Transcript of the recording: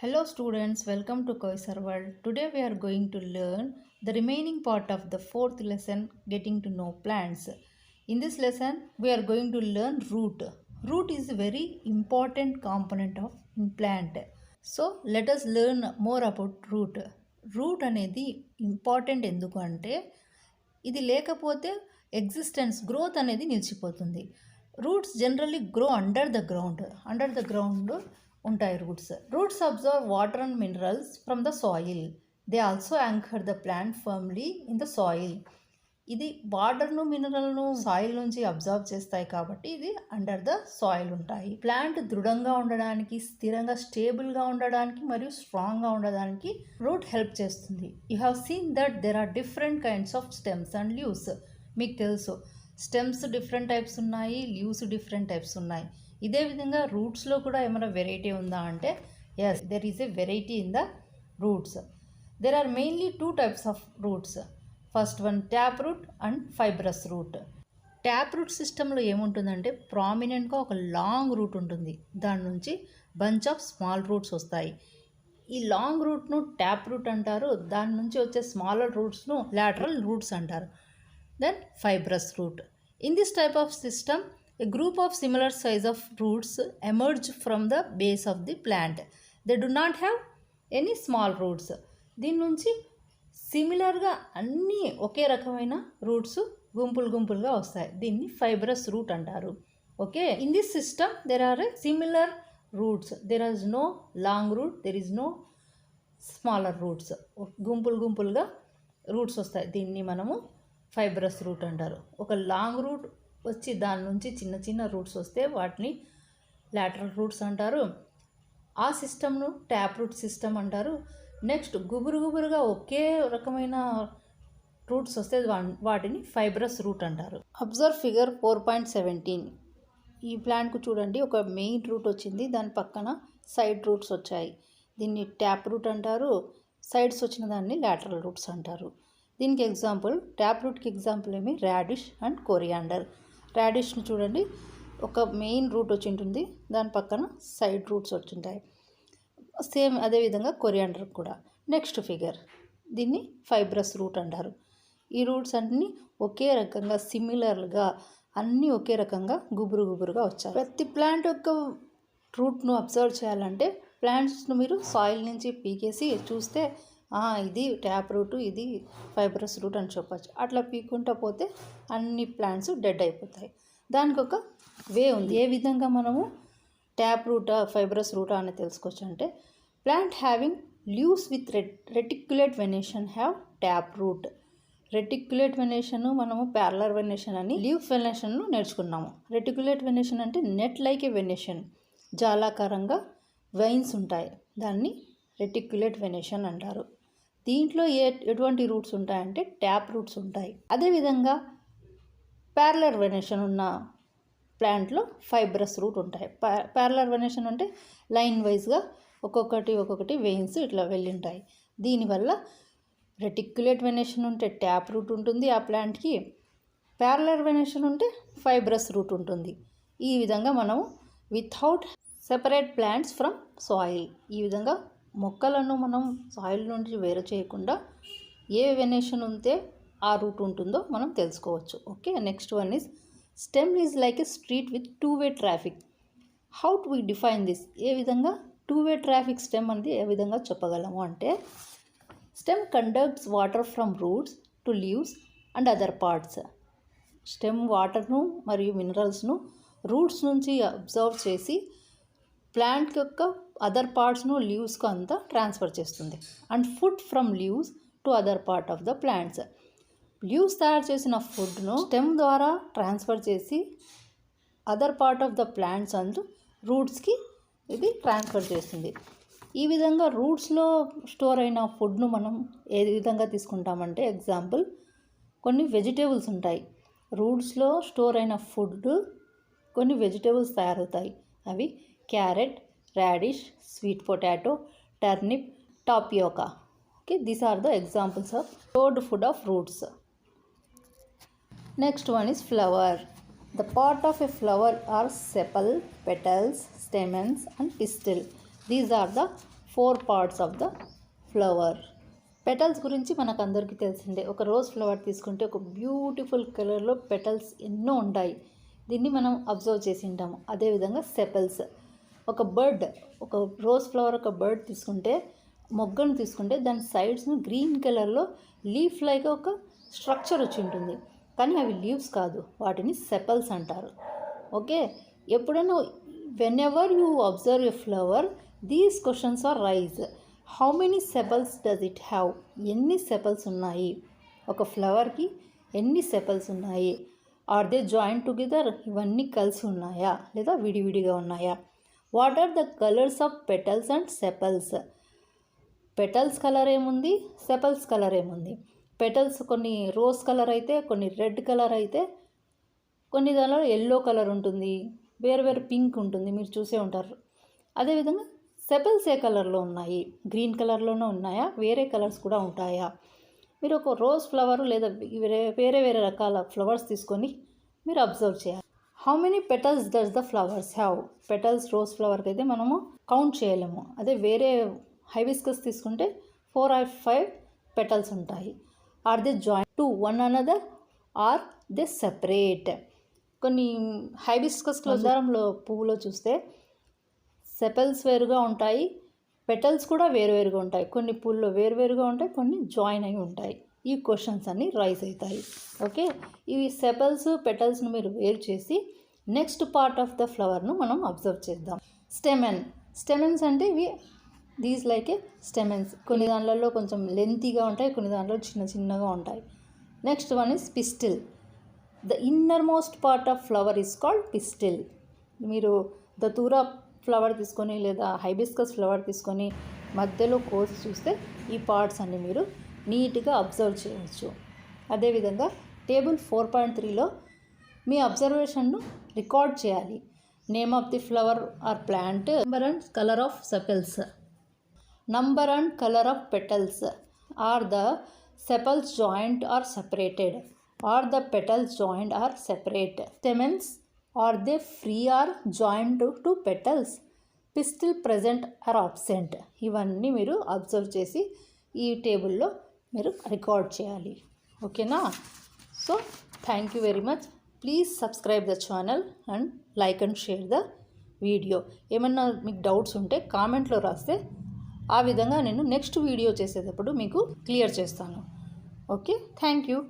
Hello students, welcome to Koisar World. Today we are going to learn the remaining part of the fourth lesson, getting to know plants. In this lesson, we are going to learn root. Root is a very important component of plant. So let us learn more about root. Root అనేది important ఎందుకు అంటే ఇది లేకపోతే existence growth అనేది నిలిచిపోతుంది. Roots generally grow under the ground ఉంటాయి roots observe water and minerals from the soil. They also anchor the plant firmly in the soil. ఇది వాటర్ను మినరల్ను సాయిల్ నుంచి అబ్జర్వ్ చేస్తాయి కాబట్టి ఇది అండర్ ద సాయిల్ ఉంటాయి. ప్లాంట్ దృఢంగా ఉండడానికి, స్థిరంగా స్టేబుల్గా ఉండడానికి మరియు స్ట్రాంగ్గా ఉండడానికి రూట్ హెల్ప్ చేస్తుంది. You have seen that there are different kinds of stems and leaves. మీకు తెలుసు స్టెమ్స్ డిఫరెంట్ టైప్స్ ఉన్నాయి, లీవ్స్ డిఫరెంట్ టైప్స్ ఉన్నాయి. ఇదే విధంగా రూట్స్లో కూడా ఏమైనా వెరైటీ ఉందా అంటే yes, there is a variety in the roots. There are mainly two types of roots. First one tap root and fibrous root. Tap root సిస్టంలో ఏముంటుందంటే ప్రామినెంట్గా ఒక లాంగ్ రూట్ ఉంటుంది, దాని నుంచి బంచ్ ఆఫ్ స్మాల్ రూట్స్ వస్తాయి. ఈ లాంగ్ రూట్ను ట్యాప్ రూట్ అంటారు, దాని నుంచి వచ్చే స్మాలర్ రూట్స్ను లాటరల్ రూట్స్ అంటారు. Then fibrous root. In this type of system a group of similar size of roots emerge from the base of the plant. They do not have any small roots. దీని నుంచి సిమిలర్గా అన్నీ ఒకే రకమైన roots గుంపులుగా వస్తాయి. దీన్ని fibrous root అంటారు. Okay, in this system there are similar roots. There is no long root, there is no smaller roots. గుంపులుగా రూట్స్ వస్తాయి. దీన్ని మనము ఫైబ్రస్ రూట్ అంటారు. ఒక లాంగ్ రూట్ వచ్చి దాని నుంచి చిన్న రూట్స్ వస్తే వాటిని లాటరల్ రూట్స్ అంటారు. ఆ సిస్టమ్ను ట్యాప్ రూట్ సిస్టమ్ అంటారు. నెక్స్ట్ గుబురుగా ఒకే రకమైన రూట్స్ వస్తే వాటిని ఫైబ్రస్ రూట్ అంటారు. Observe figure 4.17. ఈ ప్లాంట్కు చూడండి, ఒక మెయిన్ రూట్ వచ్చింది, దాని పక్కన సైడ్ రూట్స్ వచ్చాయి. దీన్ని ట్యాప్ రూట్ అంటారు. సైడ్స్ వచ్చిన దాన్ని లాటరల్ రూట్స్ అంటారు. దీనికి ఎగ్జాంపుల్, ట్యాప్ రూట్కి ఎగ్జాంపుల్ ఏమి రాడిష్ అండ్ కొరియాండర్. రాడిష్ని చూడండి, ఒక మెయిన్ రూట్ వచ్చి ఉంటుంది, దాని పక్కన సైడ్ రూట్స్ వచ్చింటాయి. సేమ్ అదేవిధంగా కొరియాండర్ కూడా. నెక్స్ట్ ఫిగర్, దీన్ని ఫైబ్రస్ రూట్ అంటారు. ఈ రూట్స్ అన్నీ ఒకే రకంగా సిమిలర్గా అన్నీ ఒకే రకంగా గుబురుగా వచ్చాయి. ప్రతి ప్లాంట్ యొక్క రూట్ను అబ్జర్వ్ చేయాలంటే ప్లాంట్స్ను మీరు సాయిల్ నుంచి పీకేసి చూస్తే ఇది ట్యాప్ రూట్, ఇది ఫైబ్రస్ రూట్ అని చెప్పచ్చు. అట్లా పీకుంటా పోతే అన్ని ప్లాంట్స్ డెడ్ అయిపోతాయి. దానికి ఒక వే ఉంది. ఏ విధంగా మనము ట్యాప్ రూటా ఫైబ్రస్ రూటా అని తెలుసుకోవచ్చు అంటే, plant having leaves with reticulate venation have tap root. Reticulate venation మనము ప్యారలర్ వెనేషన్ అని లీవ్ వెనేషన్ను నేర్చుకున్నాము. రెటిక్యులేట్ వెనేషన్ అంటే నెట్ లైక్ ఏ వెనేషన్, జాలాకారంగా వెయిన్స్ ఉంటాయి, దాన్ని రెటిక్యులేట్ వెనేషన్ అంటారు. దీంట్లో ఎటువంటి రూట్స్ ఉంటాయంటే ట్యాప్ రూట్స్ ఉంటాయి. అదేవిధంగా ప్యారలర్ వెనేషన్ ఉన్న ప్లాంట్లో ఫైబ్రస్ రూట్ ఉంటాయి. ప్యారలర్ వెనేషన్ అంటే లైన్ వైజ్గా ఒక్కొక్కటి వెయిన్స్ ఇట్లా వెళ్ళింటాయి. దీనివల్ల రెటిక్యులేట్ వెనేషన్ ఉంటే ట్యాప్ రూట్ ఉంటుంది ఆ ప్లాంట్కి, ప్యారలర్ వెనేషన్ ఉంటే ఫైబ్రస్ రూట్ ఉంటుంది. ఈ విధంగా మనము without separate plants from soil, ఈ విధంగా మొక్కలను మనం సాయిల్ నుంచి వేరు చేయకుండా ఏ వెనేషన్ ఉంటే ఆ రూట్ ఉంటుందో మనం తెలుసుకోవచ్చు. Okay, next one is stem is like a street with two way traffic. How to we define this? ఏ విధంగా టూ-వే ట్రాఫిక్ స్టెమ్ అనేది ఏ విధంగా చెప్పగలము అంటే, stem conducts water from roots to leaves and other parts. Stem వాటర్ను మరియు మినరల్స్ను రూట్స్ నుంచి అబ్జర్వ్ చేసి ప్లాంట్ యొక్క అదర్ పార్ట్స్ను లీవ్స్కు అంతా ట్రాన్స్ఫర్ చేస్తుంది. And food from leaves to other part of the plants. Leaves తయారు చేసిన ఫుడ్ను స్టెమ్ ద్వారా ట్రాన్స్ఫర్ చేసి other part of the plants and రూట్స్కి ఇది ట్రాన్స్ఫర్ చేస్తుంది. ఈ విధంగా రూట్స్లో స్టోర్ అయిన ఫుడ్ను మనం ఏ విధంగా తీసుకుంటామంటే, ఎగ్జాంపుల్ కొన్ని వెజిటేబుల్స్ ఉంటాయి, రూట్స్లో స్టోర్ అయిన ఫుడ్ కొన్ని వెజిటేబుల్స్ తయారవుతాయి. అవి carrot, radish, sweet potato, turnip, tapioca. Okay, these are the examples of stored food of roots. Next one is flower. The part of a flower are sepal, petals, stamens and pistil. These are the 4 parts of the flower. Petals గురించి మనకు అందరికీ తెలిసిందే. ఒక rose flower తీసుకుంటే ఒక beautiful కలర్లో petals ఎన్నో ఉంటాయి. దీన్ని మనం అబ్జర్వ్ చేసి ఉంటాము. అదేవిధంగా సెపల్స్, ఒక బర్డ్, ఒక రోజ్ ఫ్లవర్ ఒక బర్డ్ తీసుకుంటే, మొగ్గను తీసుకుంటే దాని సైడ్స్ను గ్రీన్ కలర్లో లీఫ్ లైక్ ఒక స్ట్రక్చర్ వచ్చి ఉంటుంది. కానీ అవి లీవ్స్ కాదు, వాటిని సెపల్స్ అంటారు. ఓకే, ఎప్పుడైనా whenever you observe a flower, these questions are rise. How many sepals does it have? ఎన్ని సెపల్స్ ఉన్నాయి ఒక ఫ్లవర్కి, ఎన్ని సెపల్స్ ఉన్నాయి? Are they joint together? ఇవన్నీ కలిసి ఉన్నాయా లేదా విడివిడిగా ఉన్నాయా? What are the colours of petals and sepals? Petals colour ఏముంది, సెపల్స్ కలర్ ఏముంది? పెటల్స్ కొన్ని రోజ్ కలర్ అయితే, కొన్ని రెడ్ కలర్ అయితే, కొన్ని దానిలో ఎల్లో కలర్ ఉంటుంది, వేరు పింక్ ఉంటుంది, మీరు చూసే ఉంటారు. అదేవిధంగా సెపల్స్ ఏ కలర్లో ఉన్నాయి? గ్రీన్ కలర్లోనే ఉన్నాయా, వేరే కలర్స్ కూడా ఉంటాయా? మీరు ఒక రోజ్ ఫ్లవర్ లేదా వేరే రకాల ఫ్లవర్స్ తీసుకొని మీరు అబ్జర్వ్ చేయాలి. How many petals does the flowers have? Petals rose ఫ్లవర్కి అయితే మనము కౌంట్ చేయలేము. అదే వేరే హైబిస్కస్ తీసుకుంటే 4 or 5 పెటల్స్ ఉంటాయి. Are they joint to one another are they separate? కొన్ని హైబిస్కస్లో దారంలో పువ్వులో చూస్తే సెపల్స్ వేరుగా ఉంటాయి, పెటల్స్ కూడా వేరువేరుగా ఉంటాయి. కొన్ని పువ్వుల్లో వేరువేరుగా ఉంటాయి, కొన్ని జాయిన్ అయి ఉంటాయి. ఈ క్వశ్చన్స్ అన్నీ రైజ్ అవుతాయి. ఓకే, ఇవి సెపల్స్ పెటల్స్ను మీరు వేరు చేసి నెక్స్ట్ పార్ట్ ఆఫ్ ద ఫ్లవర్ను మనం అబ్జర్వ్ చేద్దాం. స్టెమెన్స్ అంటే ఇవి దీస్ లైక్ ఏ స్టెమెన్స్. కొన్ని దాంట్లో కొంచెం లెంతీగా ఉంటాయి, కొన్ని దాంట్లో చిన్నగా ఉంటాయి. Next one is pistil. The inner part of flower is called pistil. మీరు దతూరా ఫ్లవర్ తీసుకొని లేదా హైబిస్కస్ ఫ్లవర్ తీసుకొని మధ్యలో కోసి చూస్తే ఈ పార్ట్స్ అన్ని మీరు నీట్గా అబ్జర్వ్ చేయవచ్చు. అదేవిధంగా టేబుల్ 4.3లో మీ అబ్జర్వేషన్ను రికార్డ్ చేయాలి. Name of the flower or plant, number and colour of sepals, number and colour of petals, are the sepals joint or separated, are the petals joined or separate? Stamens, are they free or joined to petals? Pistil present or absent? ఇవన్నీ మీరు observe చేసి ఈ టేబుల్లో మీరు record చేయాలి. ఓకేనా? So thank you very much. Please subscribe the channel and like and share the video. ఏమన్నా మీకు డౌట్స్ ఉంటే కామెంట్లో రాస్తే ఆ విధంగా నేను నెక్స్ట్ వీడియో చేసేటప్పుడు మీకు క్లియర్ చేస్తాను. Okay, thank you.